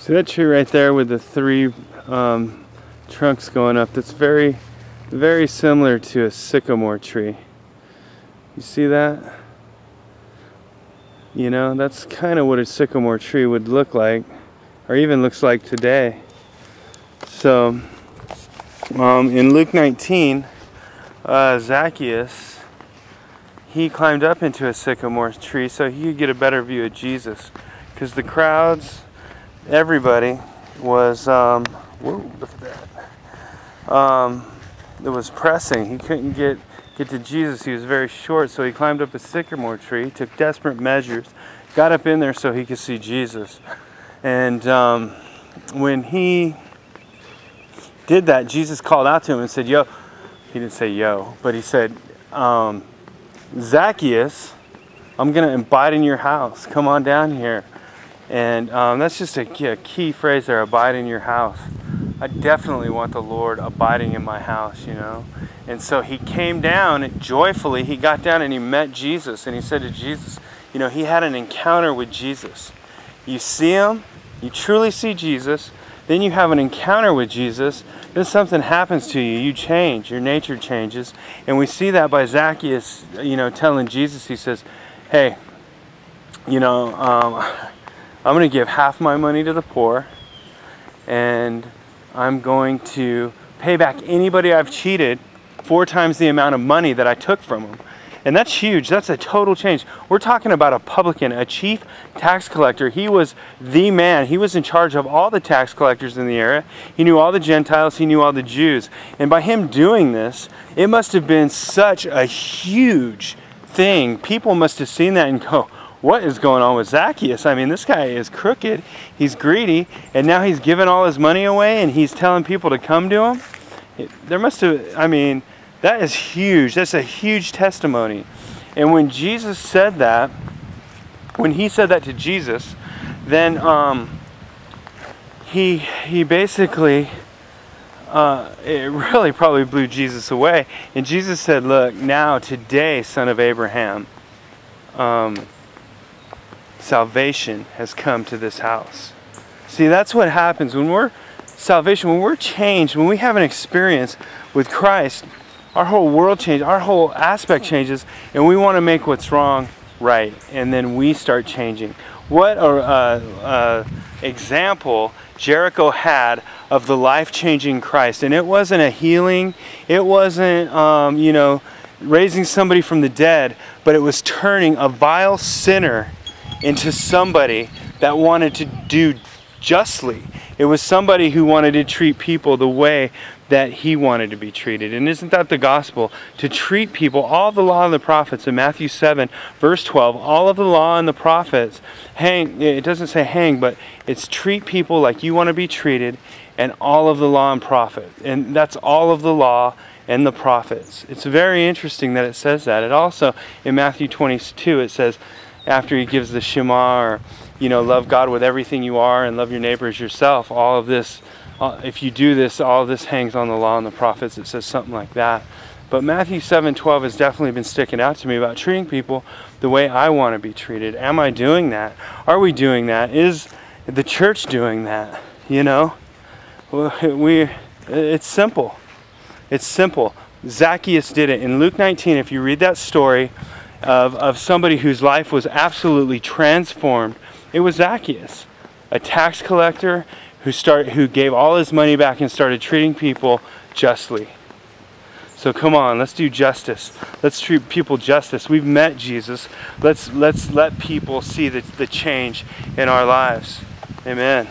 See that tree right there with the three trunks going up? That's very, very similar to a sycamore tree. You see that? You know, that's kind of what a sycamore tree would look like, or even looks like today. So, in Luke 19, Zaccheus, he climbed up into a sycamore tree so he could get a better view of Jesus. Because the crowds, everybody was, whoa, look at that. It was pressing. He couldn't get to Jesus. He was very short, so he climbed up a sycamore tree, took desperate measures, got up in there so he could see Jesus. And when he did that, Jesus called out to him and said, yo, he didn't say yo, but he said, Zaccheus, I'm going to abide in your house. Come on down here. And that's just a key phrase there, abide in your house. I definitely want the Lord abiding in my house, you know. And so he came down joyfully. He got down and he met Jesus. And he said to Jesus, you know, he had an encounter with Jesus. You see him, you truly see Jesus. Then you have an encounter with Jesus. Then something happens to you. You change. Your nature changes. And we see that by Zaccheus, you know, telling Jesus, he says, hey, you know, I'm going to give half my money to the poor. And I'm going to pay back anybody I've cheated 4 times the amount of money that I took from them. And that's huge. That's a total change. We're talking about a publican, a chief tax collector. He was the man. He was in charge of all the tax collectors in the area. He knew all the Gentiles. He knew all the Jews. And by him doing this, it must have been such a huge thing. People must have seen that and go, what is going on with Zaccheus? I mean, this guy is crooked. He's greedy. And now he's giving all his money away and he's telling people to come to him. There must have, I mean, that is huge. That's a huge testimony. And when Jesus said that, when he said that to Jesus, then he basically, it really probably blew Jesus away. And Jesus said, look, now today, son of Abraham, salvation has come to this house. See, that's what happens when we're salvation, when we're changed, when we have an experience with Christ. Our whole world changes, our whole aspect changes, and we want to make what's wrong right, and then we start changing. What example Jericho had of the life-changing Christ. And it wasn't a healing, it wasn't, you know, raising somebody from the dead, but it was turning a vile sinner into somebody that wanted to do justly. It was somebody who wanted to treat people the way that he wanted to be treated. And isn't that the gospel? To treat people, all the law and the prophets in Matthew 7 verse 12, all of the law and the prophets hang, it doesn't say hang, but it's treat people like you want to be treated, and all of the law and prophet. And that's all of the law and the prophets. It's very interesting that it says that. It also, in Matthew 22, it says, after he gives the Shema, or, you know, love God with everything you are and love your neighbor as yourself, all of this, if you do this, all of this hangs on the law and the prophets. It says something like that. But Matthew 7:12 has definitely been sticking out to me about treating people the way I want to be treated. Am I doing that? Are we doing that? Is the church doing that? You know, it's simple. It's simple. Zaccheus did it. In Luke 19, if you read that story of somebody whose life was transformed, it was Zaccheus, a tax collector who gave all his money back and started treating people justly. So come on, let's do justice. Let's treat people justice. We've met Jesus. Let's let people see the change in our lives. Amen.